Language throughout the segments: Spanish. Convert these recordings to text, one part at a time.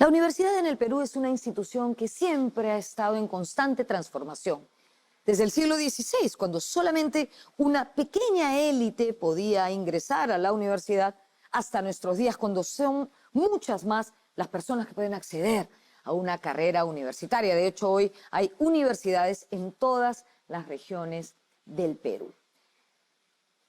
La universidad en el Perú es una institución que siempre ha estado en constante transformación. Desde el siglo XVI, cuando solamente una pequeña élite podía ingresar a la universidad, hasta nuestros días, cuando son muchas más las personas que pueden acceder a una carrera universitaria. De hecho, hoy hay universidades en todas las regiones del Perú.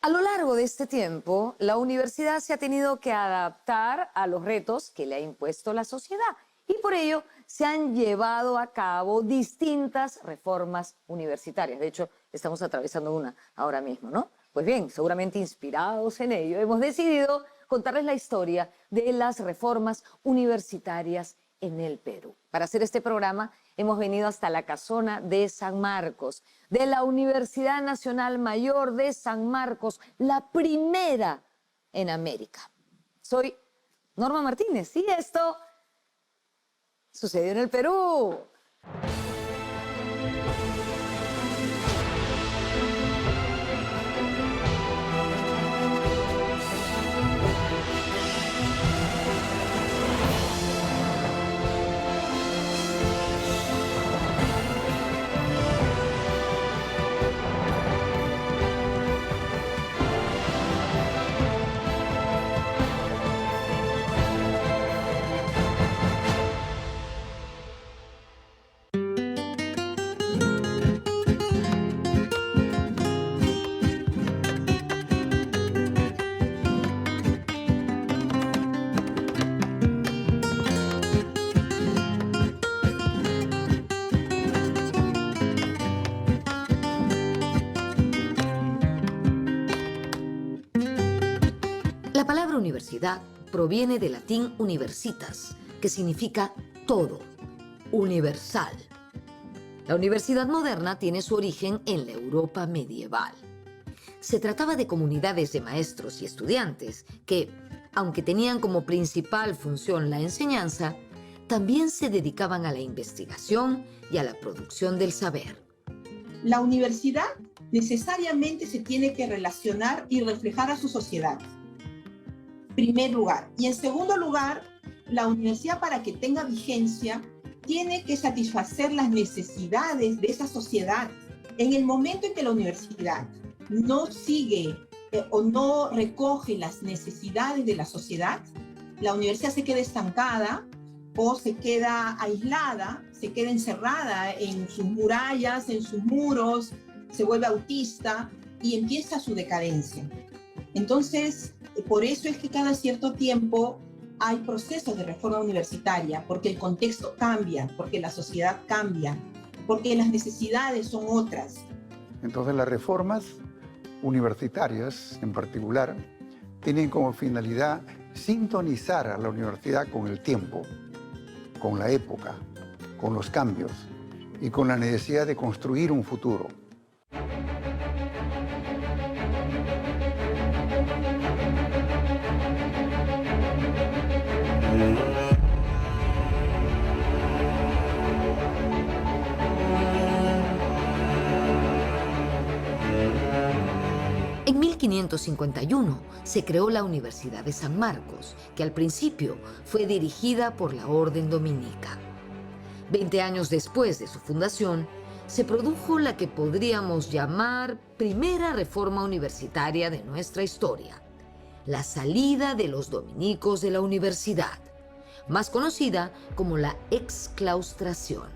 A lo largo de este tiempo, la universidad se ha tenido que adaptar a los retos que le ha impuesto la sociedad y por ello se han llevado a cabo distintas reformas universitarias. De hecho, estamos atravesando una ahora mismo, ¿no? Pues bien, seguramente inspirados en ello, hemos decidido contarles la historia de las reformas universitarias en el Perú. Para hacer este programa hemos venido hasta la Casona de San Marcos, de la Universidad Nacional Mayor de San Marcos, la primera en América. Soy Norma Martínez y esto sucedió en el Perú. La palabra universidad proviene del latín universitas, que significa todo, universal. La universidad moderna tiene su origen en la Europa medieval. Se trataba de comunidades de maestros y estudiantes que, aunque tenían como principal función la enseñanza, también se dedicaban a la investigación y a la producción del saber. La universidad necesariamente se tiene que relacionar y reflejar a su sociedad. Primer lugar. Y en segundo lugar, la universidad, para que tenga vigencia, tiene que satisfacer las necesidades de esa sociedad. En el momento en que la universidad no sigue o no recoge las necesidades de la sociedad, la universidad se queda estancada o se queda aislada, se queda encerrada en sus murallas, en sus muros, se vuelve autista y empieza su decadencia. Entonces, por eso es que cada cierto tiempo hay procesos de reforma universitaria, porque el contexto cambia, porque la sociedad cambia, porque las necesidades son otras. Entonces, las reformas universitarias, en particular, tienen como finalidad sintonizar a la universidad con el tiempo, con la época, con los cambios y con la necesidad de construir un futuro. En 1551 se creó la Universidad de San Marcos, que al principio fue dirigida por la Orden Dominica. 20 años después de su fundación, se produjo la que podríamos llamar primera reforma universitaria de nuestra historia, la salida de los dominicos de la universidad, más conocida como la exclaustración.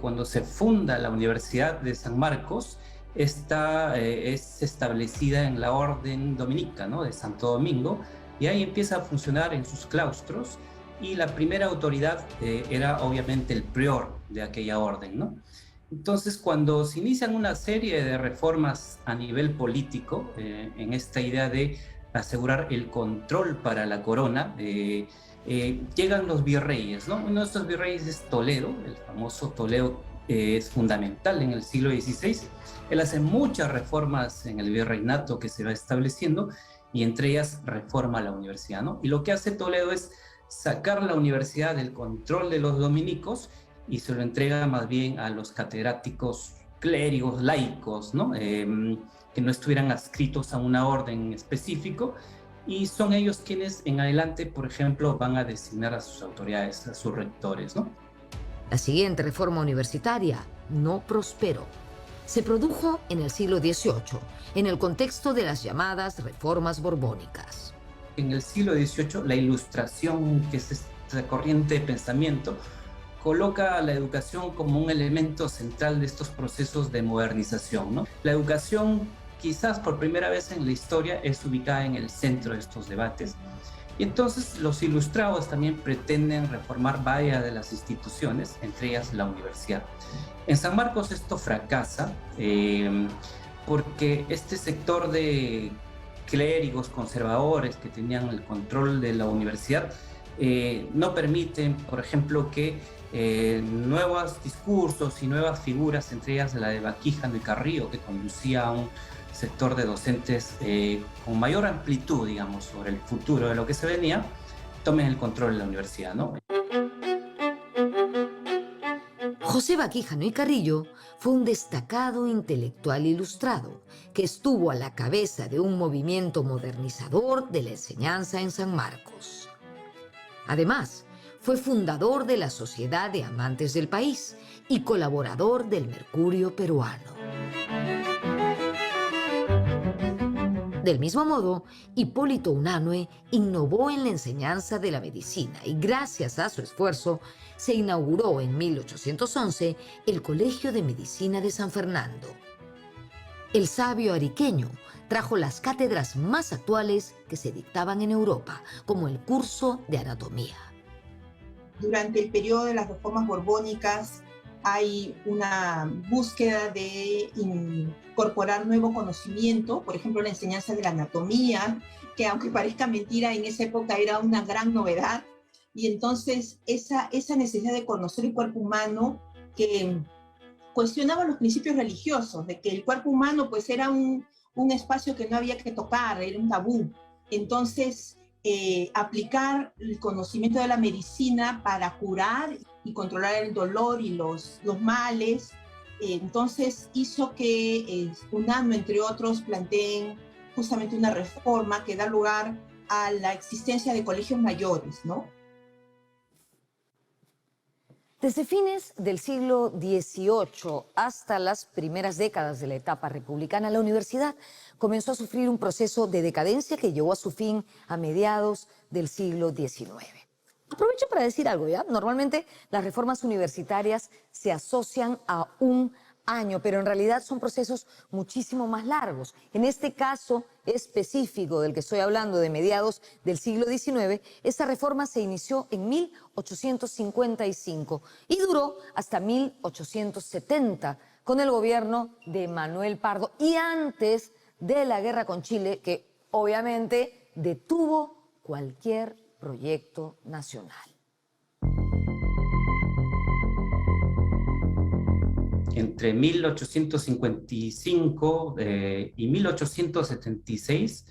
Cuando se funda la Universidad de San Marcos, esta es establecida en la Orden Dominica, ¿no?, de Santo Domingo, y ahí empieza a funcionar en sus claustros, y la primera autoridad era obviamente el prior de aquella orden, ¿no? Entonces, cuando se inician una serie de reformas a nivel político, en esta idea de asegurar el control para la corona, llegan los virreyes, ¿no? Uno de estos virreyes es Toledo, el famoso Toledo, es fundamental en el siglo XVI. Él hace muchas reformas en el virreinato que se va estableciendo, y entre ellas reforma la universidad, ¿no? Y lo que hace Toledo es sacar la universidad del control de los dominicos y se lo entrega más bien a los catedráticos clérigos, laicos, ¿no? Que no estuvieran adscritos a una orden en específico, y son ellos quienes en adelante, por ejemplo, van a designar a sus autoridades, a sus rectores, ¿no? La siguiente reforma universitaria no prosperó. Se produjo en el siglo XVIII, en el contexto de las llamadas reformas borbónicas. En el siglo XVIII, la Ilustración, que es esta corriente de pensamiento, coloca a la educación como un elemento central de estos procesos de modernización, ¿no? La educación, quizás por primera vez en la historia, es ubicada en el centro de estos debates. Y entonces los ilustrados también pretenden reformar varias de las instituciones, entre ellas la universidad. En San Marcos esto fracasa porque este sector de clérigos conservadores que tenían el control de la universidad no permiten, por ejemplo, que nuevos discursos y nuevas figuras, entre ellas la de Baquíjano y Carrillo, que conducía a un sector de docentes con mayor amplitud, digamos, sobre el futuro de lo que se venía, tomen el control de la universidad, ¿no? José Baquíjano y Carrillo fue un destacado intelectual ilustrado que estuvo a la cabeza de un movimiento modernizador de la enseñanza en San Marcos. Además, fue fundador de la Sociedad de Amantes del País y colaborador del Mercurio peruano. Del mismo modo, Hipólito Unanue innovó en la enseñanza de la medicina y gracias a su esfuerzo se inauguró en 1811 el Colegio de Medicina de San Fernando. El sabio ariqueño trajo las cátedras más actuales que se dictaban en Europa, como el curso de anatomía. Durante el periodo de las reformas borbónicas hay una búsqueda de incorporar nuevo conocimiento, por ejemplo, la enseñanza de la anatomía, que aunque parezca mentira, en esa época era una gran novedad. Y entonces esa necesidad de conocer el cuerpo humano que cuestionaba los principios religiosos, de que el cuerpo humano pues era un espacio que no había que tocar, era un tabú. Entonces, aplicar el conocimiento de la medicina para curar y controlar el dolor y los males, entonces hizo que UNAM, entre otros, planteen justamente una reforma que da lugar a la existencia de colegios mayores, ¿no? Desde fines del siglo XVIII hasta las primeras décadas de la etapa republicana, la universidad comenzó a sufrir un proceso de decadencia que llegó a su fin a mediados del siglo XIX. Aprovecho para decir algo, ¿ya? Normalmente las reformas universitarias se asocian a un año, pero en realidad son procesos muchísimo más largos. En este caso específico del que estoy hablando, de mediados del siglo XIX, esta reforma se inició en 1855 y duró hasta 1870 con el gobierno de Manuel Pardo y antes de la guerra con Chile, que obviamente detuvo cualquier proyecto nacional. Entre 1855 y 1876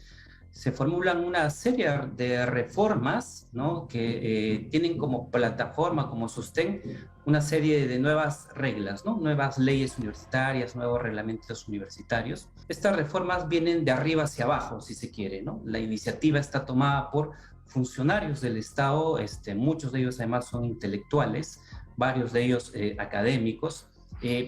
se formulan una serie de reformas, ¿no?, que tienen como plataforma, como sostén, una serie de nuevas reglas, ¿no?, nuevas leyes universitarias, nuevos reglamentos universitarios. Estas reformas vienen de arriba hacia abajo, si se quiere, ¿no? La iniciativa está tomada por funcionarios del Estado, muchos de ellos además son intelectuales, varios de ellos académicos,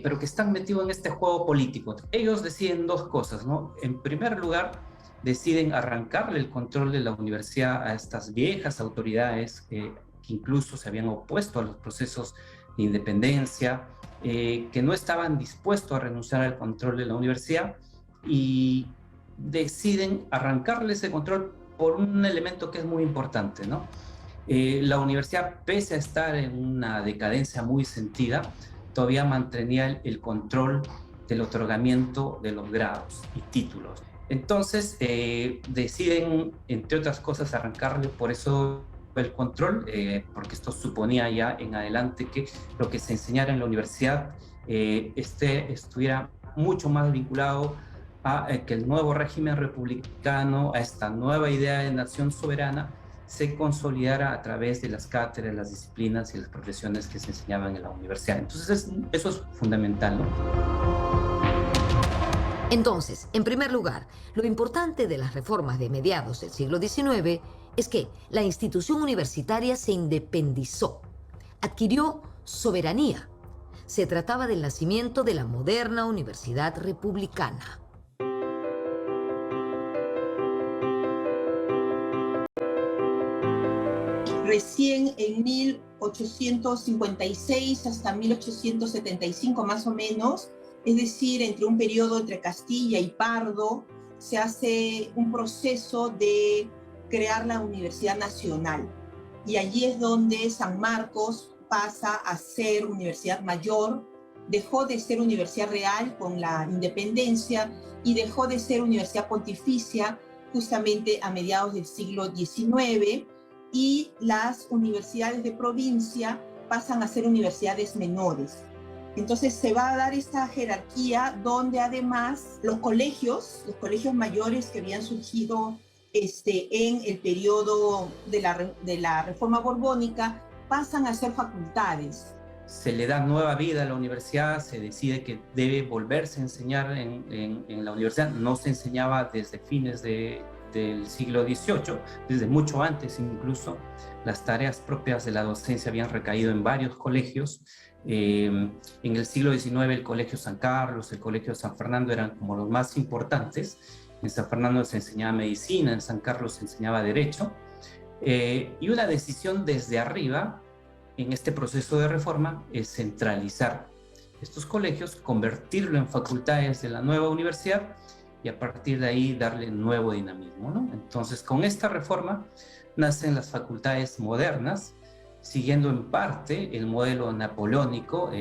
pero que están metidos en este juego político. Ellos deciden dos cosas, ¿no? En primer lugar, deciden arrancarle el control de la universidad a estas viejas autoridades que incluso se habían opuesto a los procesos de independencia, que no estaban dispuestos a renunciar al control de la universidad y deciden arrancarle ese control por un elemento que es muy importante, ¿no? La universidad, pese a estar en una decadencia muy sentida, todavía mantenía el control del otorgamiento de los grados y títulos. Entonces deciden, entre otras cosas, arrancarle por eso el control, porque esto suponía ya en adelante que lo que se enseñara en la universidad estuviera mucho más vinculado a que el nuevo régimen republicano, a esta nueva idea de nación soberana, se consolidara a través de las cátedras, las disciplinas y las profesiones que se enseñaban en la universidad. Entonces eso es fundamental, ¿no? Entonces, en primer lugar, lo importante de las reformas de mediados del siglo XIX es que la institución universitaria se independizó, adquirió soberanía. Se trataba del nacimiento de la moderna universidad republicana. Recién en 1856 hasta 1875 más o menos, es decir, entre un periodo entre Castilla y Pardo, se hace un proceso de crear la Universidad Nacional. Y allí es donde San Marcos pasa a ser Universidad Mayor, dejó de ser Universidad Real con la independencia y dejó de ser Universidad Pontificia justamente a mediados del siglo XIX, y las universidades de provincia pasan a ser universidades menores. Entonces se va a dar esta jerarquía donde además los colegios mayores que habían surgido en el periodo de la Reforma Borbónica pasan a ser facultades. Se le da nueva vida a la universidad, se decide que debe volverse a enseñar en la universidad. No se enseñaba desde fines del siglo XVIII, desde mucho antes incluso. Las tareas propias de la docencia habían recaído en varios colegios. En el siglo XIX el Colegio San Carlos, el Colegio San Fernando eran como los más importantes. En San Fernando se enseñaba medicina, en San Carlos se enseñaba derecho. Y una decisión desde arriba en este proceso de reforma es centralizar estos colegios, convertirlo en facultades de la nueva universidad y a partir de ahí darle nuevo dinamismo, ¿no? Entonces, con esta reforma nacen las facultades modernas, siguiendo en parte el modelo napoleónico.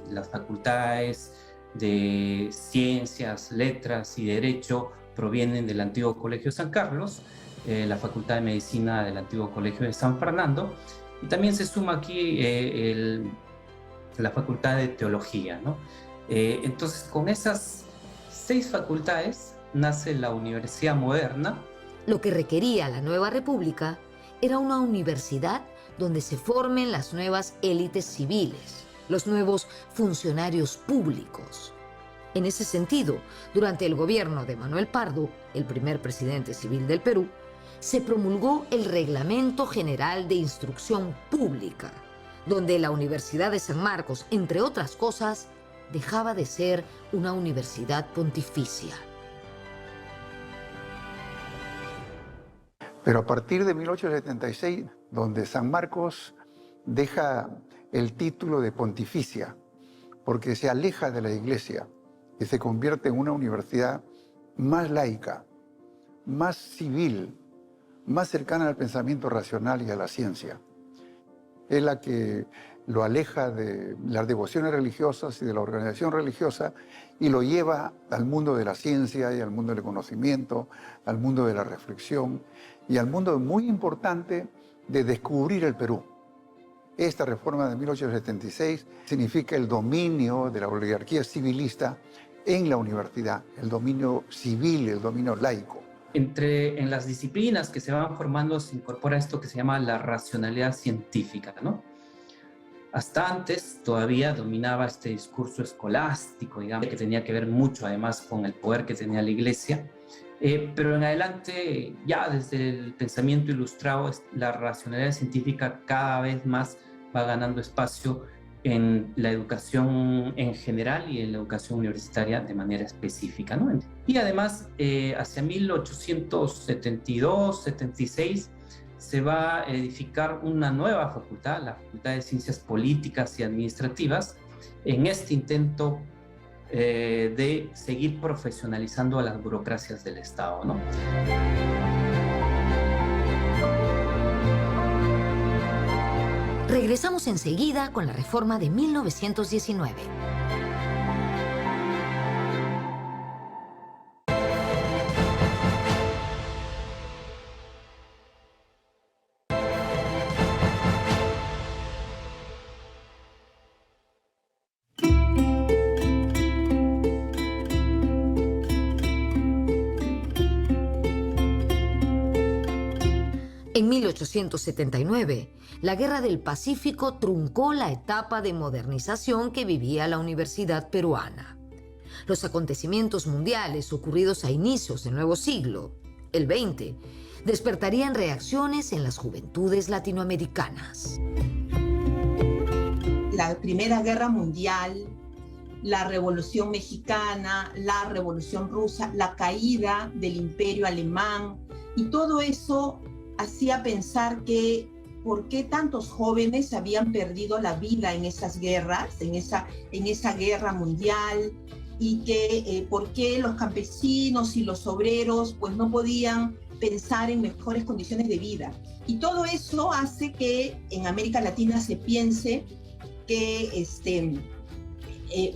Las facultades de ciencias, letras y derecho provienen del antiguo Colegio San Carlos, la Facultad de Medicina del antiguo Colegio de San Fernando, y también se suma aquí la Facultad de Teología, ¿no? Entonces, con esas 6 facultades nace la Universidad Moderna. Lo que requería la nueva república era una universidad donde se formen las nuevas élites civiles, los nuevos funcionarios públicos. En ese sentido, durante el gobierno de Manuel Pardo, el primer presidente civil del Perú, se promulgó el Reglamento General de Instrucción Pública, donde la Universidad de San Marcos, entre otras cosas, dejaba de ser una universidad pontificia. Pero a partir de 1876, donde San Marcos deja el título de pontificia, porque se aleja de la iglesia y se convierte en una universidad más laica, más civil, más cercana al pensamiento racional y a la ciencia. Es la que lo aleja de las devociones religiosas y de la organización religiosa y lo lleva al mundo de la ciencia y al mundo del conocimiento, al mundo de la reflexión y al mundo muy importante de descubrir el Perú. Esta reforma de 1876 significa el dominio de la oligarquía civilista en la universidad, el dominio civil, el dominio laico. En las disciplinas que se van formando se incorpora esto que se llama la racionalidad científica, ¿no? Hasta antes todavía dominaba este discurso escolástico, digamos, que tenía que ver mucho además con el poder que tenía la iglesia, pero en adelante, ya desde el pensamiento ilustrado, la racionalidad científica cada vez más va ganando espacio en la educación en general y en la educación universitaria de manera específica, ¿no? Y además, hacia 1872-76, se va a edificar una nueva facultad, la Facultad de Ciencias Políticas y Administrativas, en este intento de seguir profesionalizando a las burocracias del Estado, ¿no? Regresamos enseguida con la reforma de 1919. En 1879, la Guerra del Pacífico truncó la etapa de modernización que vivía la universidad peruana. los acontecimientos mundiales ocurridos a inicios del nuevo siglo, el XX, despertarían reacciones en las juventudes latinoamericanas. La Primera Guerra Mundial, la Revolución Mexicana, la Revolución Rusa, la caída del Imperio Alemán, y todo eso hacía pensar que por qué tantos jóvenes habían perdido la vida en esas guerras, en esa guerra mundial, y que por qué los campesinos y los obreros pues no podían pensar en mejores condiciones de vida. Y todo eso hace que en América Latina se piense que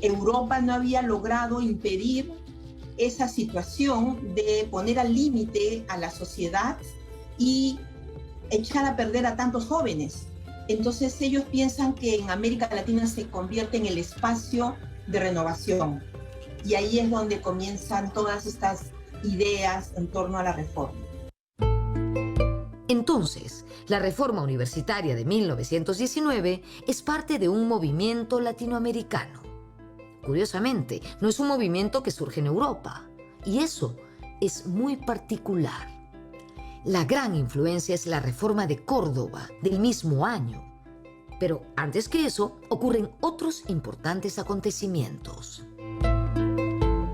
Europa no había logrado impedir esa situación de poner al límite a la sociedad y echar a perder a tantos jóvenes. Entonces ellos piensan que en América Latina se convierte en el espacio de renovación. Y ahí es donde comienzan todas estas ideas en torno a la reforma. Entonces, la reforma universitaria de 1919 es parte de un movimiento latinoamericano. Curiosamente, no es un movimiento que surge en Europa, y eso es muy particular. La gran influencia es la reforma de Córdoba del mismo año. Pero antes que eso, ocurren otros importantes acontecimientos.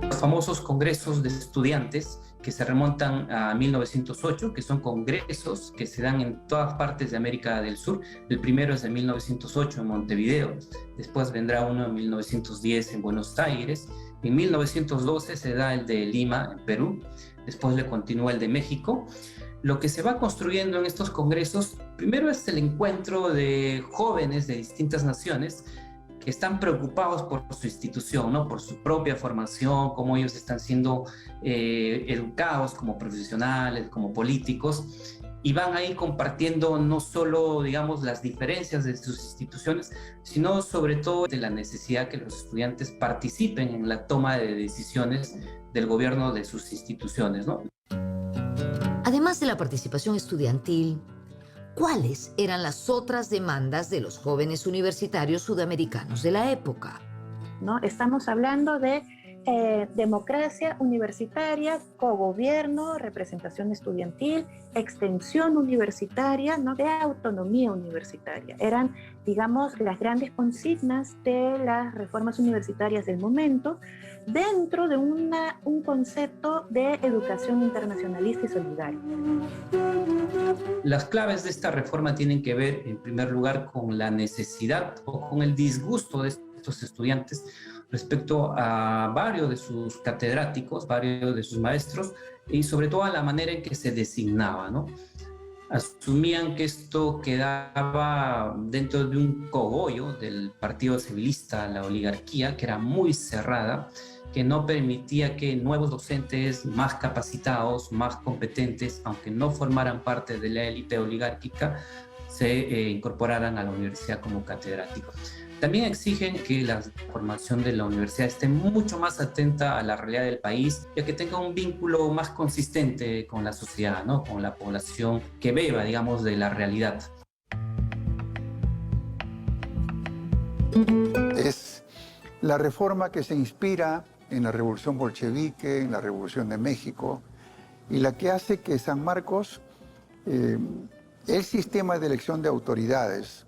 Los famosos congresos de estudiantes que se remontan a 1908, que son congresos que se dan en todas partes de América del Sur. El primero es de 1908 en Montevideo, después vendrá uno en 1910 en Buenos Aires, en 1912 se da el de Lima, en Perú, después le continúa el de México. Lo que se va construyendo en estos congresos, primero es el encuentro de jóvenes de distintas naciones que están preocupados por su institución, ¿no? Por su propia formación, cómo ellos están siendo educados como profesionales, como políticos, y van ahí compartiendo no solo, digamos, las diferencias de sus instituciones, sino sobre todo de la necesidad que los estudiantes participen en la toma de decisiones del gobierno de sus instituciones, ¿no? Además de la participación estudiantil, ¿cuáles eran las otras demandas de los jóvenes universitarios sudamericanos de la época? ¿No? Estamos hablando de democracia universitaria, cogobierno, representación estudiantil, extensión universitaria, ¿no? De autonomía universitaria. Eran, digamos, las grandes consignas de las reformas universitarias del momento, dentro de un concepto de educación internacionalista y solidaria. Las claves de esta reforma tienen que ver, en primer lugar, con la necesidad o con el disgusto de estos estudiantes respecto a varios de sus catedráticos, varios de sus maestros, y sobre todo a la manera en que se designaba, ¿no? Asumían que esto quedaba dentro de un cogollo del partido civilista, la oligarquía, que era muy cerrada, que no permitía que nuevos docentes más capacitados, más competentes, aunque no formaran parte de la élite oligárquica, se incorporaran a la universidad como catedráticos. También exigen que la formación de la universidad esté mucho más atenta a la realidad del país, ya que tenga un vínculo más consistente con la sociedad, ¿no? Con la población, que beba, digamos, de la realidad. Es la reforma que se inspira en la Revolución Bolchevique, en la Revolución de México, y la que hace que San Marcos, el sistema de elección de autoridades,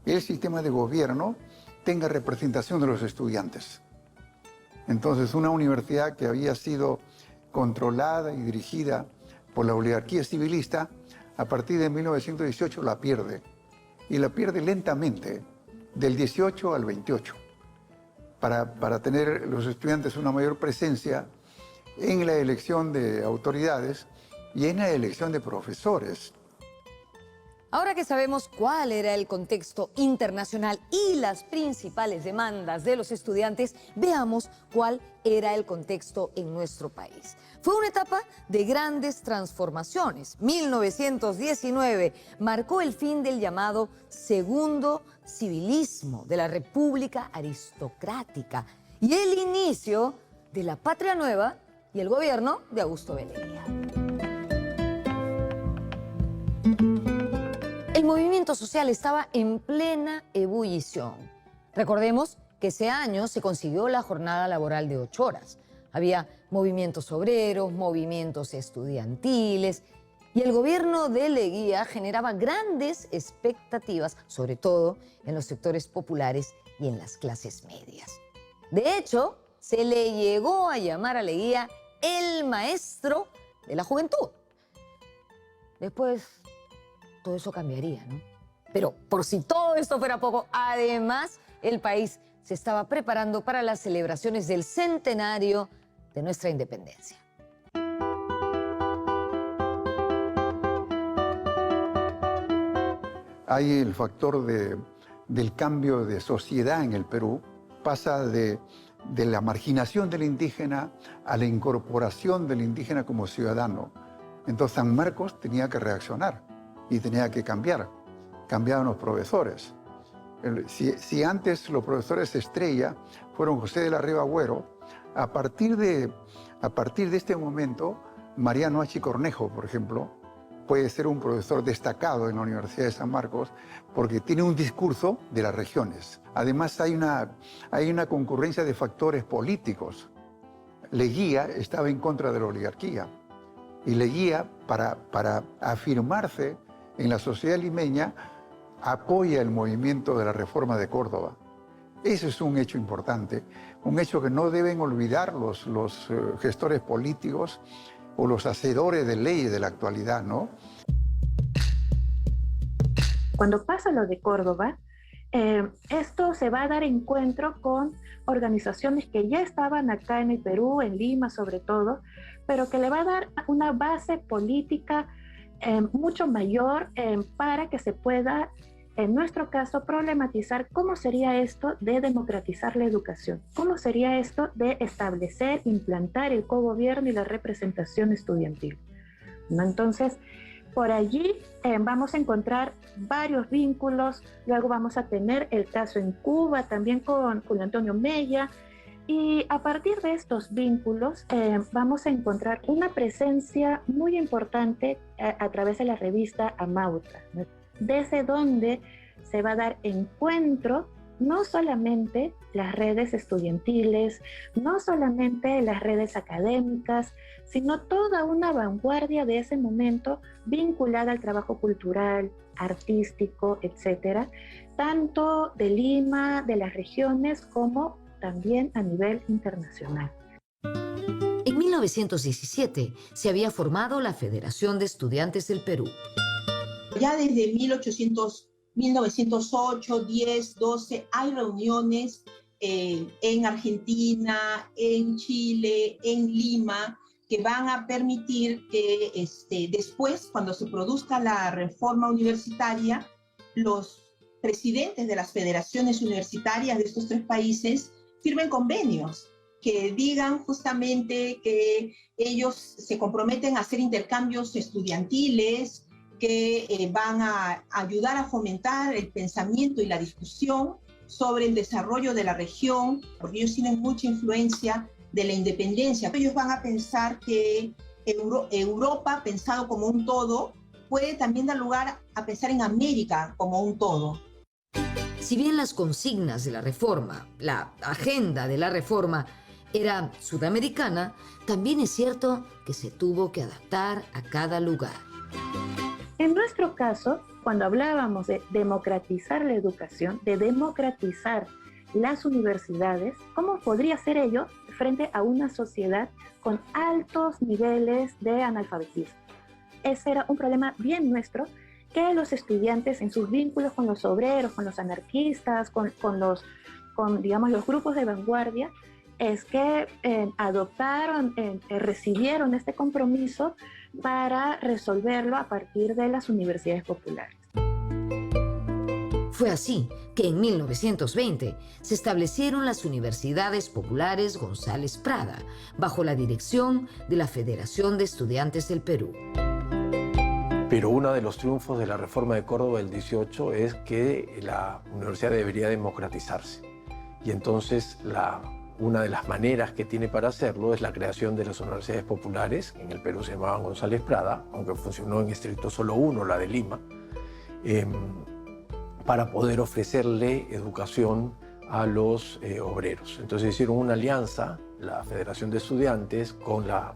el sistema de gobierno, tenga representación de los estudiantes. Entonces, una universidad que había sido controlada y dirigida por la oligarquía civilista, a partir de 1918 la pierde. Y la pierde lentamente, del 18 al 28, para tener los estudiantes una mayor presencia en la elección de autoridades y en la elección de profesores. Ahora que sabemos cuál era el contexto internacional y las principales demandas de los estudiantes, veamos cuál era el contexto en nuestro país. Fue una etapa de grandes transformaciones. 1919 marcó el fin del llamado segundo civilismo de la República aristocrática y el inicio de la Patria Nueva y el gobierno de Augusto Belería. El movimiento social estaba en plena ebullición. Recordemos que ese año se consiguió la jornada laboral de 8 horas. Había movimientos obreros, movimientos estudiantiles, y el gobierno de Leguía generaba grandes expectativas, sobre todo en los sectores populares y en las clases medias. De hecho, se le llegó a llamar a Leguía el maestro de la juventud. Después, todo eso cambiaría, ¿no? Pero por si todo esto fuera poco, además, el país se estaba preparando para las celebraciones del centenario de nuestra independencia. Hay el factor del cambio de sociedad en el Perú, pasa de la marginación del indígena a la incorporación del indígena como ciudadano. Entonces San Marcos tenía que reaccionar y tenía que cambiar. Cambiaban los profesores. Si antes los profesores estrella fueron José de la Riva Agüero, a partir de este momento, Mariano Achi Cornejo, por ejemplo, puede ser un profesor destacado en la Universidad de San Marcos porque tiene un discurso de las regiones. Además, hay una concurrencia de factores políticos. Leguía estaba en contra de la oligarquía y Leguía, para afirmarse en la sociedad limeña, apoya el movimiento de la reforma de Córdoba. Ese es un hecho importante, un hecho que no deben olvidar los gestores políticos o los hacedores de leyes de la actualidad, ¿no? Cuando pasa lo de Córdoba, esto se va a dar encuentro con organizaciones que ya estaban acá en el Perú, en Lima sobre todo, pero que le va a dar una base política mucho mayor para que se pueda, en nuestro caso, problematizar cómo sería esto de democratizar la educación, cómo sería esto de establecer, implantar el cogobierno y la representación estudiantil, ¿no? Entonces, por allí vamos a encontrar varios vínculos, luego vamos a tener el caso en Cuba también con Julio Antonio Mella, y a partir de estos vínculos vamos a encontrar una presencia muy importante a través de la revista Amauta, ¿no? Desde donde se va a dar encuentro no solamente las redes estudiantiles, no solamente las redes académicas, sino toda una vanguardia de ese momento vinculada al trabajo cultural, artístico, etcétera, tanto de Lima, de las regiones, como también a nivel internacional. En 1917 se había formado la Federación de Estudiantes del Perú. Ya desde 1908, 10, 12, hay reuniones en Argentina, en Chile, en Lima, que van a permitir que después, cuando se produzca la reforma universitaria, los presidentes de las federaciones universitarias de estos 3 países firmen convenios que digan justamente que ellos se comprometen a hacer intercambios estudiantiles, que van a ayudar a fomentar el pensamiento y la discusión sobre el desarrollo de la región, porque ellos tienen mucha influencia de la independencia. Ellos van a pensar que Europa, pensado como un todo, puede también dar lugar a pensar en América como un todo. Si bien las consignas de la reforma, la agenda de la reforma, era sudamericana, también es cierto que se tuvo que adaptar a cada lugar. En nuestro caso, cuando hablábamos de democratizar la educación, de democratizar las universidades, ¿cómo podría ser ello frente a una sociedad con altos niveles de analfabetismo? Ese era un problema bien nuestro, que los estudiantes en sus vínculos con los obreros, con los anarquistas, con digamos, los grupos de vanguardia, es que recibieron este compromiso para resolverlo a partir de las universidades populares. Fue así que en 1920 se establecieron las Universidades Populares González Prada, bajo la dirección de la Federación de Estudiantes del Perú. Pero uno de los triunfos de la reforma de Córdoba del 18 es que la universidad debería democratizarse. Y entonces una de las maneras que tiene para hacerlo es la creación de las universidades populares. En el Perú se llamaban González Prada, aunque funcionó en estricto solo uno, la de Lima, para poder ofrecerle educación a los obreros. Entonces hicieron una alianza, la Federación de Estudiantes, con la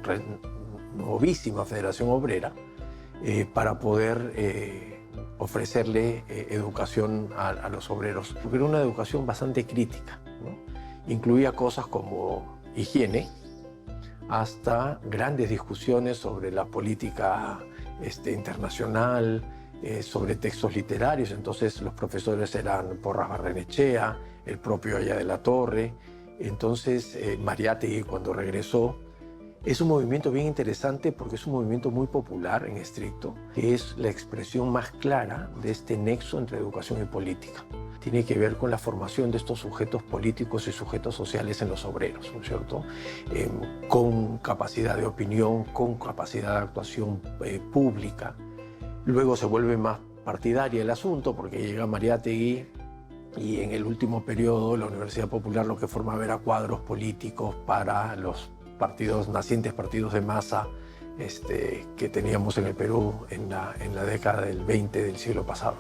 novísima Federación Obrera, para poder ofrecerle educación a los obreros, porque era una educación bastante crítica, ¿no? Incluía cosas como higiene, hasta grandes discusiones sobre la política internacional, sobre textos literarios. Entonces los profesores eran Porras Barrenechea, el propio Aya de la Torre. Entonces Mariátegui, cuando regresó, es un movimiento bien interesante porque es un movimiento muy popular en estricto, que es la expresión más clara de este nexo entre educación y política. Tiene que ver con la formación de estos sujetos políticos y sujetos sociales en los obreros, ¿no es cierto? Con capacidad de opinión, con capacidad de actuación pública. Luego se vuelve más partidaria el asunto porque llega Mariátegui y en el último periodo la Universidad Popular lo que formaba era cuadros políticos para los nacientes partidos de masa que teníamos en el Perú en la década del 20 del siglo pasado.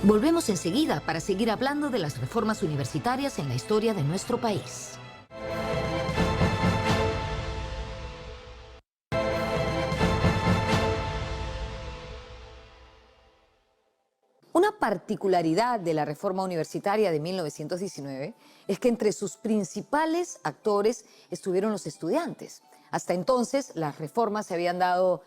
Volvemos enseguida para seguir hablando de las reformas universitarias en la historia de nuestro país. Una particularidad de la reforma universitaria de 1919 es que entre sus principales actores estuvieron los estudiantes. Hasta entonces las reformas se habían dado,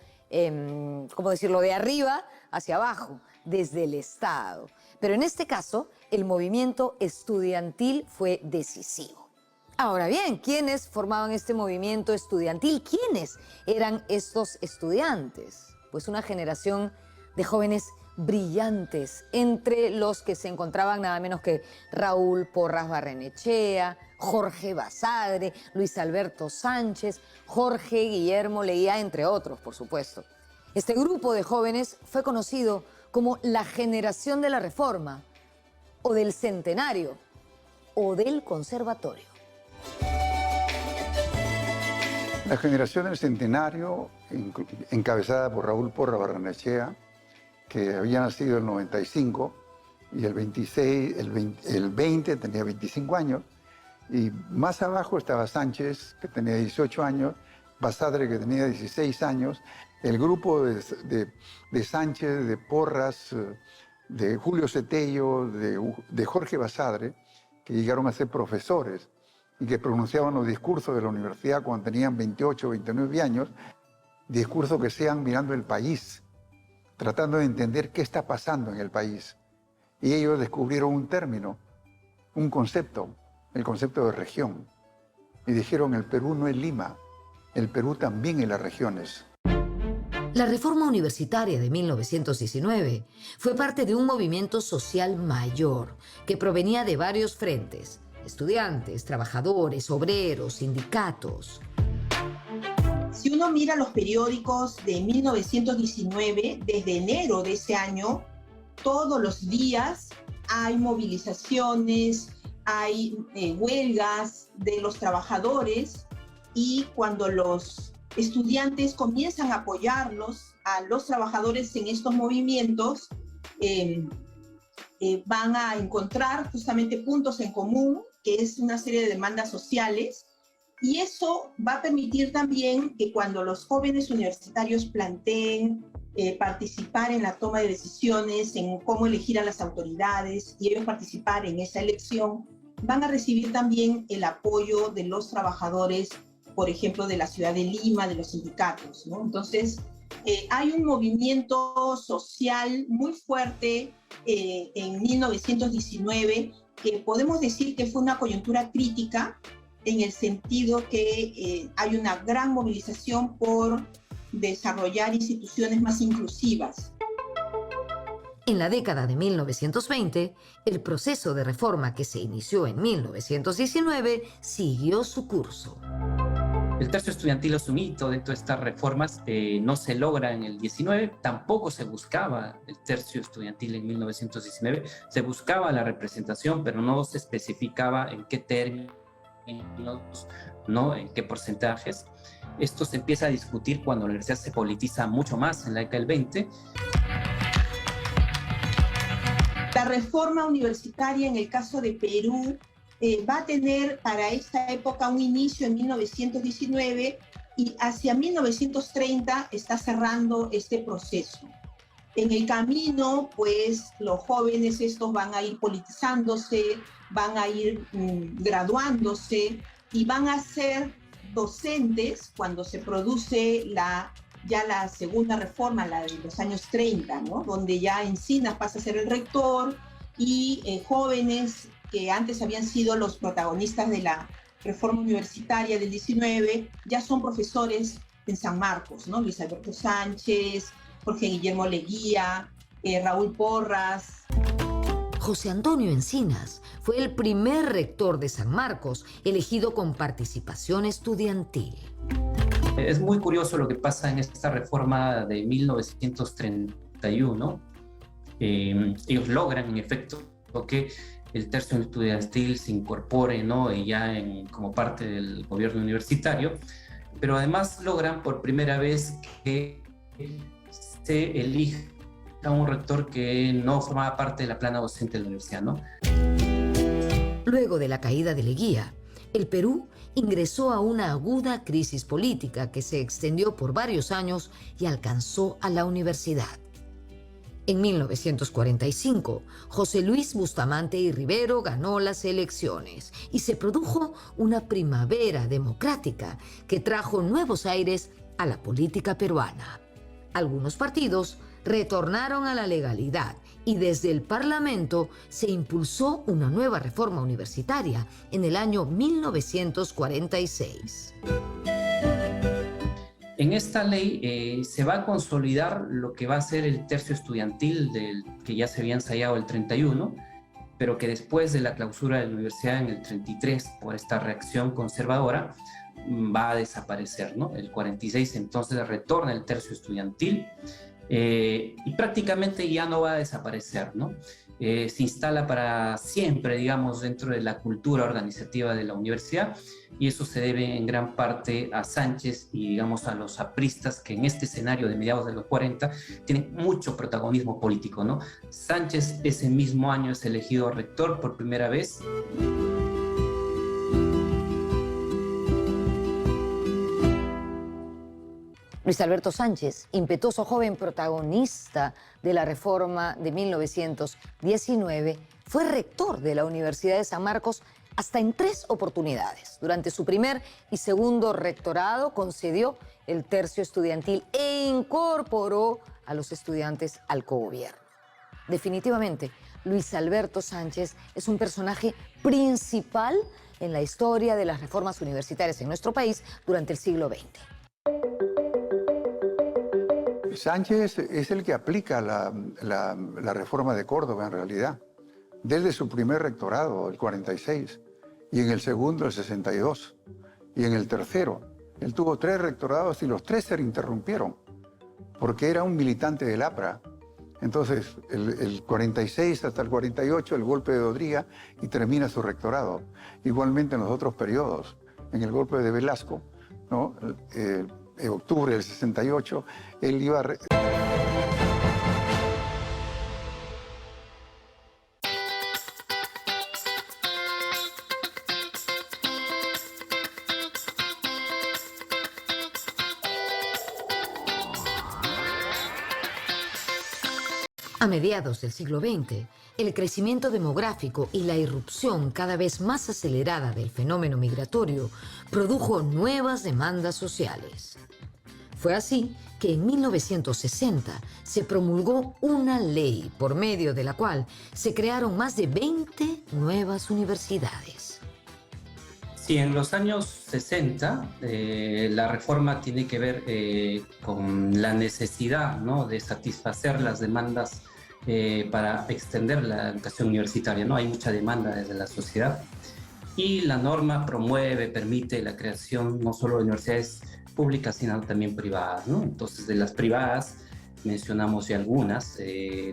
¿cómo decirlo?, de arriba hacia abajo, desde el Estado. Pero en este caso, el movimiento estudiantil fue decisivo. Ahora bien, ¿quiénes formaban este movimiento estudiantil? ¿Quiénes eran estos estudiantes? Pues una generación de jóvenes brillantes, entre los que se encontraban nada menos que Raúl Porras Barrenechea, Jorge Basadre, Luis Alberto Sánchez, Jorge Guillermo Leguía, entre otros, por supuesto. Este grupo de jóvenes fue conocido como la generación de la Reforma, o del Centenario, o del Conservatorio. La generación del Centenario, encabezada por Raúl Porras Barrenechea, que había nacido en el 95, y el 20 tenía 25 años, y más abajo estaba Sánchez, que tenía 18 años, Basadre, que tenía 16 años, el grupo de Sánchez, de Porras, de Julio Cetello, de Jorge Basadre, que llegaron a ser profesores y que pronunciaban los discursos de la universidad cuando tenían 28 o 29 años, discursos que sean mirando el país, tratando de entender qué está pasando en el país. Y ellos descubrieron un término, un concepto, el concepto de región. Y dijeron, el Perú no es Lima, el Perú también es las regiones. La reforma universitaria de 1919 fue parte de un movimiento social mayor que provenía de varios frentes: estudiantes, trabajadores, obreros, sindicatos. Si uno mira los periódicos de 1919, desde enero de ese año, todos los días hay movilizaciones, hay huelgas de los trabajadores, y cuando los estudiantes comienzan a apoyarlos a los trabajadores en estos movimientos, van a encontrar justamente puntos en común, que es una serie de demandas sociales, y eso va a permitir también que cuando los jóvenes universitarios planteen participar en la toma de decisiones, en cómo elegir a las autoridades, y ellos participar en esa elección, van a recibir también el apoyo de los trabajadores, por ejemplo, de la ciudad de Lima, de los sindicatos, ¿no? Entonces, hay un movimiento social muy fuerte en 1919, que podemos decir que fue una coyuntura crítica, en el sentido que hay una gran movilización por desarrollar instituciones más inclusivas. En la década de 1920, el proceso de reforma que se inició en 1919 siguió su curso. El tercio estudiantil asumido dentro de estas reformas no se logra en el 19, tampoco se buscaba el tercio estudiantil en 1919, se buscaba la representación, pero no se especificaba en qué términos, ¿no? En qué porcentajes. Esto se empieza a discutir cuando la universidad se politiza mucho más en la década del 20. La reforma universitaria en el caso de Perú va a tener para esta época un inicio en 1919 y hacia 1930 está cerrando este proceso. En el camino, pues, los jóvenes estos van a ir politizándose, van a ir graduándose y van a ser docentes cuando se produce ya la segunda reforma, la de los años 30, ¿no? Donde ya Encinas pasa a ser el rector y jóvenes que antes habían sido los protagonistas de la reforma universitaria del 19, ya son profesores en San Marcos, ¿no? Luis Alberto Sánchez, Jorge Guillermo Leguía, Raúl Porras. José Antonio Encinas fue el primer rector de San Marcos, elegido con participación estudiantil. Es muy curioso lo que pasa en esta reforma de 1931. Ellos logran, en efecto, que el tercio estudiantil se incorpore, ¿no? Y ya como parte del gobierno universitario, pero además logran por primera vez que se elija un rector que no formaba parte de la plana docente de la universidad, ¿no? Luego de la caída de Leguía, el Perú ingresó a una aguda crisis política que se extendió por varios años y alcanzó a la universidad. En 1945, José Luis Bustamante y Rivero ganó las elecciones y se produjo una primavera democrática que trajo nuevos aires a la política peruana. Algunos partidos retornaron a la legalidad y desde el Parlamento se impulsó una nueva reforma universitaria en el año 1946. En esta ley se va a consolidar lo que va a ser el tercio estudiantil que ya se había ensayado el 31, pero que después de la clausura de la universidad en el 33, por esta reacción conservadora, va a desaparecer, ¿no? El 46 entonces retorna el tercio estudiantil y prácticamente ya no va a desaparecer, ¿no? Se instala para siempre, digamos, dentro de la cultura organizativa de la universidad, y eso se debe en gran parte a Sánchez y, digamos, a los apristas que en este escenario de mediados de los 40 tienen mucho protagonismo político, ¿no? Sánchez ese mismo año es elegido rector por primera vez. Luis Alberto Sánchez, impetuoso joven protagonista de la reforma de 1919, fue rector de la Universidad de San Marcos hasta en 3 oportunidades. Durante su primer y segundo rectorado concedió el tercio estudiantil e incorporó a los estudiantes al cogobierno. Definitivamente, Luis Alberto Sánchez es un personaje principal en la historia de las reformas universitarias en nuestro país durante el siglo XX. Sánchez es el que aplica la reforma de Córdoba, en realidad, desde su primer rectorado, el 46, y en el segundo, el 62, y en el tercero. Él tuvo 3 rectorados y los 3 se interrumpieron, porque era un militante del APRA. Entonces, el 46 hasta el 48, el golpe de Odría, y termina su rectorado. Igualmente en los otros periodos, en el golpe de Velasco, ¿no? En octubre del 68, él iba a... A mediados del siglo XX, el crecimiento demográfico y la irrupción cada vez más acelerada del fenómeno migratorio produjo nuevas demandas sociales. Fue así que en 1960 se promulgó una ley por medio de la cual se crearon más de 20 nuevas universidades. Sí, en los años 60 la reforma tiene que ver con la necesidad, ¿no?, de satisfacer las demandas para extender la educación universitaria, ¿no? Hay mucha demanda desde la sociedad y la norma permite la creación no solo de universidades públicas, sino también privadas, ¿no? Entonces, de las privadas mencionamos ya algunas,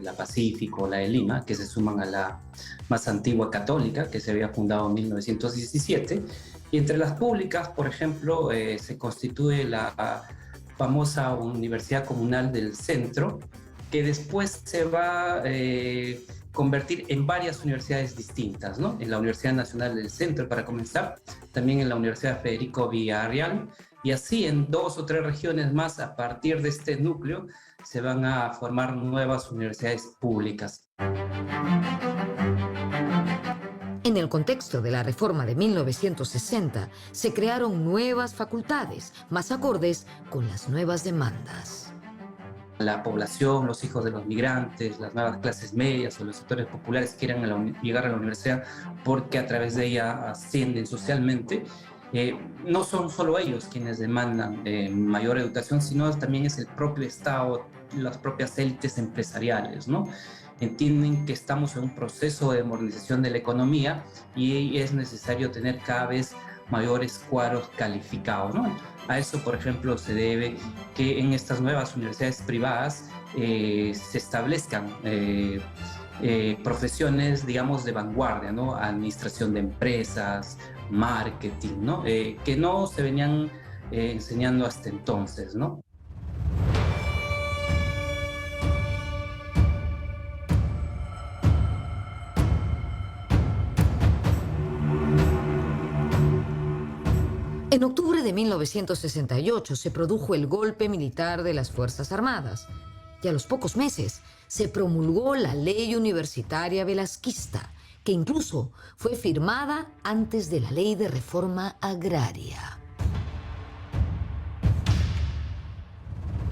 la Pacífico, la de Lima, que se suman a la más antigua católica, que se había fundado en 1917, y entre las públicas, por ejemplo, se constituye la famosa Universidad Comunal del Centro, que después se va convertir en varias universidades distintas, ¿no? En la Universidad Nacional del Centro, para comenzar, también en la Universidad Federico Villarreal, y así en 2 o 3 regiones más, a partir de este núcleo, se van a formar nuevas universidades públicas. En el contexto de la reforma de 1960, se crearon nuevas facultades, más acordes con las nuevas demandas. La población, los hijos de los migrantes, las nuevas clases medias o los sectores populares quieran llegar a la universidad porque a través de ella ascienden socialmente. No son solo ellos quienes demandan mayor educación, sino también es el propio Estado, las propias élites empresariales, ¿no? Entienden que estamos en un proceso de modernización de la economía y es necesario tener cada vez mayores cuadros calificados, ¿no? A eso, por ejemplo, se debe que en estas nuevas universidades privadas se establezcan profesiones, digamos, de vanguardia, ¿no? Administración de empresas, marketing, ¿no? Que no se venían enseñando hasta entonces, ¿no? En octubre de 1968 se produjo el golpe militar de las Fuerzas Armadas y a los pocos meses se promulgó la Ley Universitaria Velasquista, que incluso fue firmada antes de la Ley de Reforma Agraria.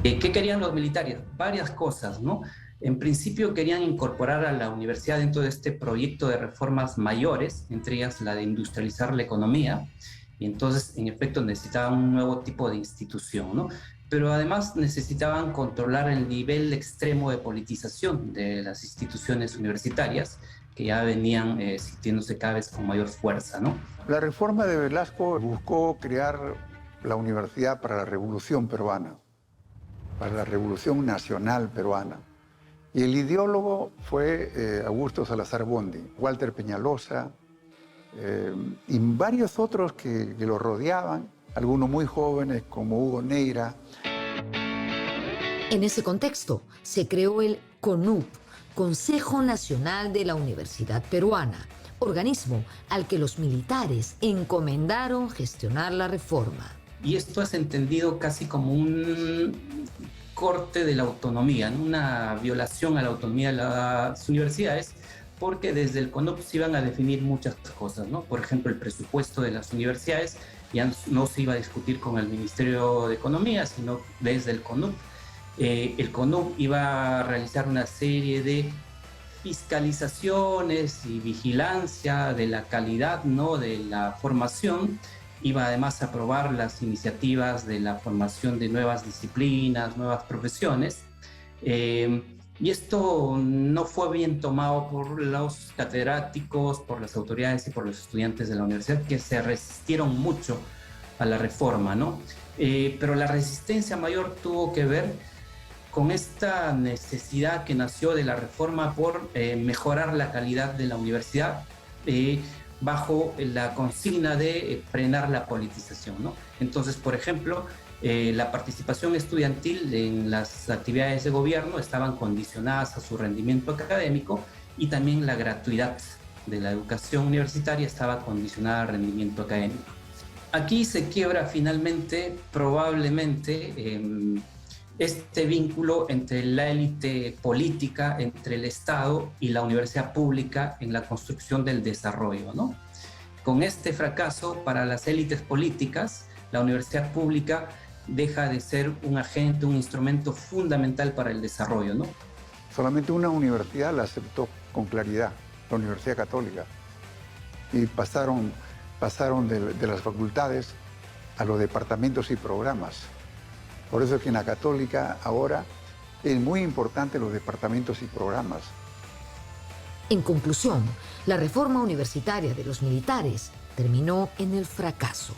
¿Qué querían los militares? Varias cosas, ¿no? En principio querían incorporar a la universidad dentro de este proyecto de reformas mayores, entre ellas la de industrializar la economía, y entonces, en efecto, necesitaban un nuevo tipo de institución, ¿no? Pero además necesitaban controlar el nivel extremo de politización de las instituciones universitarias, que ya venían sintiéndose cada vez con mayor fuerza, ¿no? La reforma de Velasco buscó crear la universidad para la Revolución Peruana, para la Revolución Nacional Peruana. Y el ideólogo fue Augusto Salazar Bondi, Walter Peñalosa, y varios otros que lo rodeaban, algunos muy jóvenes como Hugo Neira. En ese contexto se creó el CONUP, Consejo Nacional de la Universidad Peruana, organismo al que los militares encomendaron gestionar la reforma. Y esto es entendido casi como un corte de la autonomía, ¿no? Una violación a la autonomía de las universidades, porque desde el CONUP se iban a definir muchas cosas, ¿no? Por ejemplo, el presupuesto de las universidades ya no se iba a discutir con el Ministerio de Economía, sino desde el CONUP. El CONUP iba a realizar una serie de fiscalizaciones y vigilancia de la calidad, ¿no?, de la formación. Iba además a aprobar las iniciativas de la formación de nuevas disciplinas, nuevas profesiones. Y esto no fue bien tomado por los catedráticos, por las autoridades y por los estudiantes de la universidad, que se resistieron mucho a la reforma, ¿no? Pero la resistencia mayor tuvo que ver con esta necesidad que nació de la reforma por mejorar la calidad de la universidad bajo la consigna de frenar la politización, ¿no? Entonces, por ejemplo, la participación estudiantil en las actividades de gobierno estaban condicionadas a su rendimiento académico y también la gratuidad de la educación universitaria estaba condicionada al rendimiento académico. Aquí se quiebra finalmente, probablemente, este vínculo entre la élite política, entre el Estado y la universidad pública en la construcción del desarrollo, ¿no? Con este fracaso para las élites políticas, la universidad pública deja de ser un agente, un instrumento fundamental para el desarrollo, ¿no? Solamente una universidad la aceptó con claridad, la Universidad Católica. Y pasaron de las facultades a los departamentos y programas. Por eso es que en la Católica ahora es muy importante los departamentos y programas. En conclusión, la reforma universitaria de los militares terminó en el fracaso.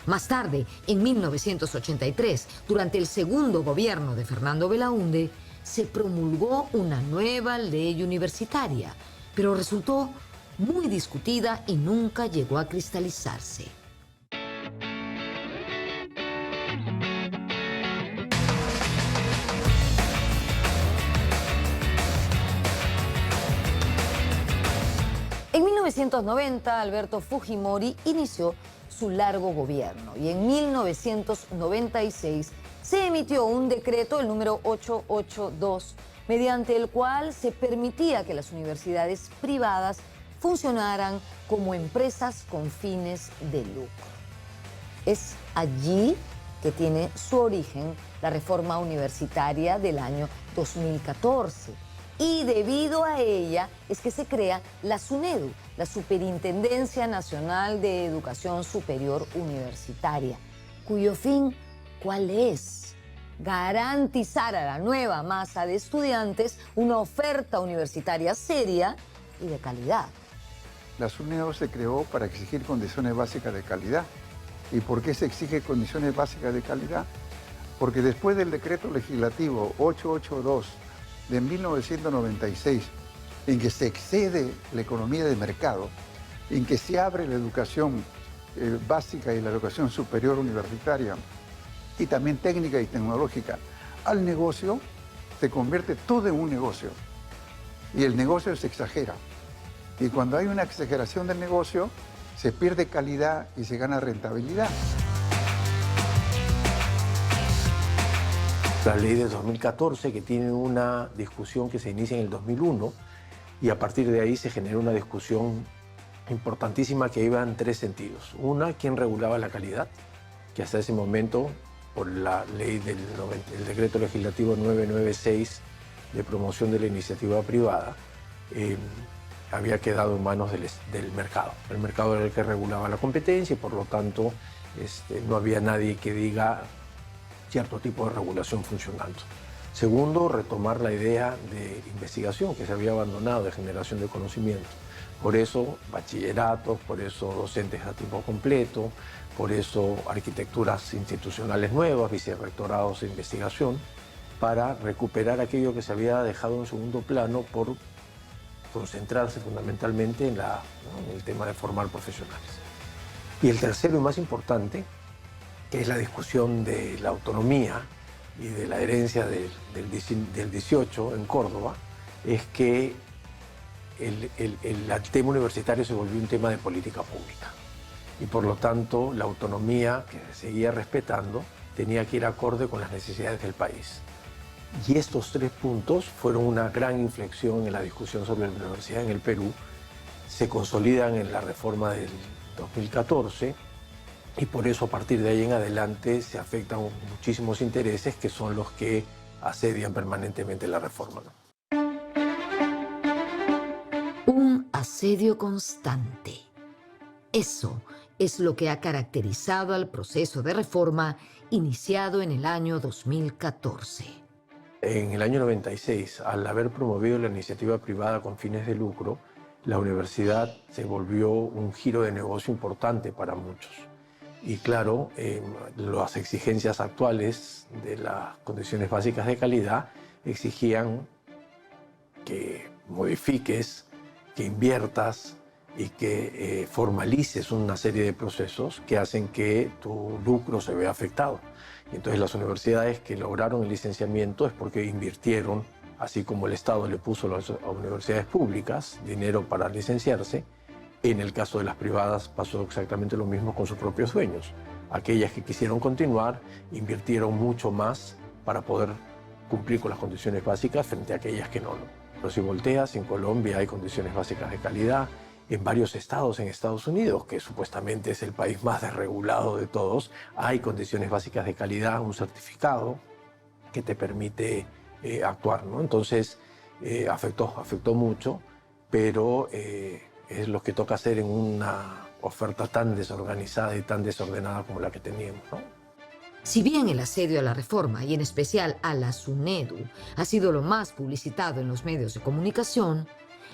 Más tarde, en 1983, durante el segundo gobierno de Fernando Belaúnde, se promulgó una nueva ley universitaria, pero resultó muy discutida y nunca llegó a cristalizarse. 1990, Alberto Fujimori inició su largo gobierno y en 1996 se emitió un decreto, el número 882, mediante el cual se permitía que las universidades privadas funcionaran como empresas con fines de lucro. Es allí que tiene su origen la reforma universitaria del año 2014. Y debido a ella es que se crea la SUNEDU, la Superintendencia Nacional de Educación Superior Universitaria, cuyo fin, ¿cuál es? Garantizar a la nueva masa de estudiantes una oferta universitaria seria y de calidad. La SUNEDU se creó para exigir condiciones básicas de calidad. ¿Y por qué se exige condiciones básicas de calidad? Porque después del decreto legislativo 882 de 1996, en que se excede la economía de mercado, en que se abre la educación básica y la educación superior universitaria, y también técnica y tecnológica, al negocio, se convierte todo en un negocio. Y el negocio se exagera. Y cuando hay una exageración del negocio, se pierde calidad y se gana rentabilidad. La ley de 2014, que tiene una discusión que se inicia en el 2001, y a partir de ahí se generó una discusión importantísima que iba en tres sentidos. Una, ¿quién regulaba la calidad? Que hasta ese momento, por la ley del decreto legislativo 996 de promoción de la iniciativa privada, había quedado en manos del mercado. El mercado era el que regulaba la competencia y por lo tanto no había nadie que diga cierto tipo de regulación funcionando. Segundo, retomar la idea de investigación que se había abandonado, de generación de conocimiento. Por eso bachilleratos, por eso docentes a tiempo completo, por eso arquitecturas institucionales nuevas, vicerrectorados de investigación, para recuperar aquello que se había dejado en segundo plano por concentrarse fundamentalmente en el tema de formar profesionales. Y el tercero y más importante, que es la discusión de la autonomía y de la herencia del 18 en Córdoba, es que el tema universitario se volvió un tema de política pública. Y por lo tanto, la autonomía que se seguía respetando tenía que ir acorde con las necesidades del país. Y estos tres puntos fueron una gran inflexión en la discusión sobre la universidad en el Perú, se consolidan en la reforma del 2014 y por eso a partir de ahí en adelante se afectan muchísimos intereses que son los que asedian permanentemente la reforma. Un asedio constante. Eso es lo que ha caracterizado al proceso de reforma iniciado en el año 2014. En el año 96, al haber promovido la iniciativa privada con fines de lucro, la universidad se volvió un giro de negocio importante para muchos. Y claro, las exigencias actuales de las condiciones básicas de calidad exigían que modifiques, que inviertas y que formalices una serie de procesos que hacen que tu lucro se vea afectado. Y entonces las universidades que lograron el licenciamiento es porque invirtieron, así como el Estado le puso a las universidades públicas dinero para licenciarse. En el caso de las privadas pasó exactamente lo mismo con sus propios dueños. Aquellas que quisieron continuar invirtieron mucho más para poder cumplir con las condiciones básicas frente a aquellas que no. Pero si volteas, en Colombia hay condiciones básicas de calidad, en varios estados en Estados Unidos, que supuestamente es el país más desregulado de todos, hay condiciones básicas de calidad, un certificado que te permite actuar, ¿no? Entonces, afectó mucho, pero es lo que toca hacer en una oferta tan desorganizada y tan desordenada como la que teníamos, ¿no? Si bien el asedio a la reforma, y en especial a la SUNEDU, ha sido lo más publicitado en los medios de comunicación,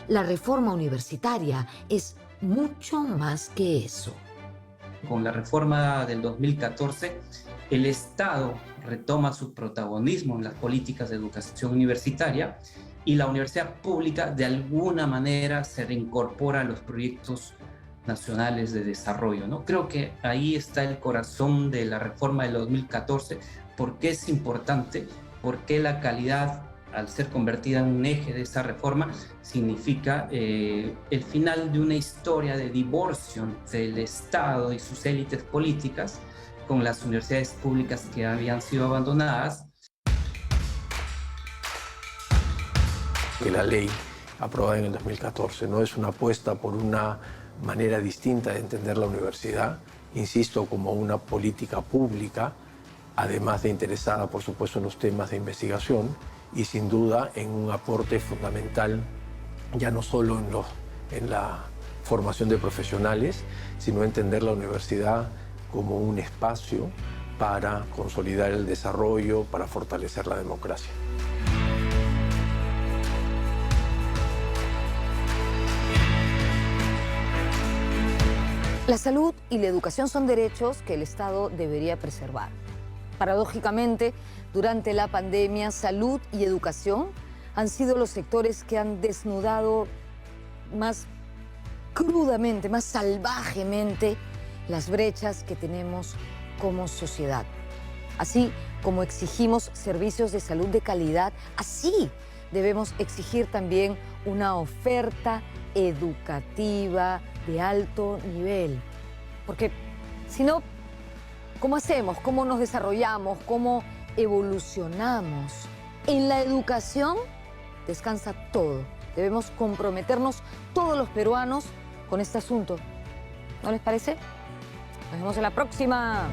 la reforma universitaria es mucho más que eso. Con la reforma del 2014, el Estado retoma su protagonismo en las políticas de educación universitaria y la universidad pública de alguna manera se reincorpora a los proyectos nacionales de desarrollo, ¿no? Creo que ahí está el corazón de la reforma del 2014, porque es importante, porque la calidad al ser convertida en un eje de esa reforma, significa el final de una historia de divorcio del Estado y sus élites políticas con las universidades públicas que habían sido abandonadas. Que la ley aprobada en el 2014 no es una apuesta por una manera distinta de entender la universidad, insisto, como una política pública, además de interesada, por supuesto, en los temas de investigación y sin duda en un aporte fundamental, ya no solo en la formación de profesionales, sino entender la universidad como un espacio para consolidar el desarrollo, para fortalecer la democracia. La salud y la educación son derechos que el Estado debería preservar. Paradójicamente, durante la pandemia, salud y educación han sido los sectores que han desnudado más crudamente, más salvajemente, las brechas que tenemos como sociedad. Así como exigimos servicios de salud de calidad, así debemos exigir también una oferta educativa de alto nivel. Porque si no, ¿cómo hacemos? ¿Cómo nos desarrollamos? ¿Cómo evolucionamos? En la educación descansa todo. Debemos comprometernos todos los peruanos con este asunto. ¿No les parece? Nos vemos en la próxima.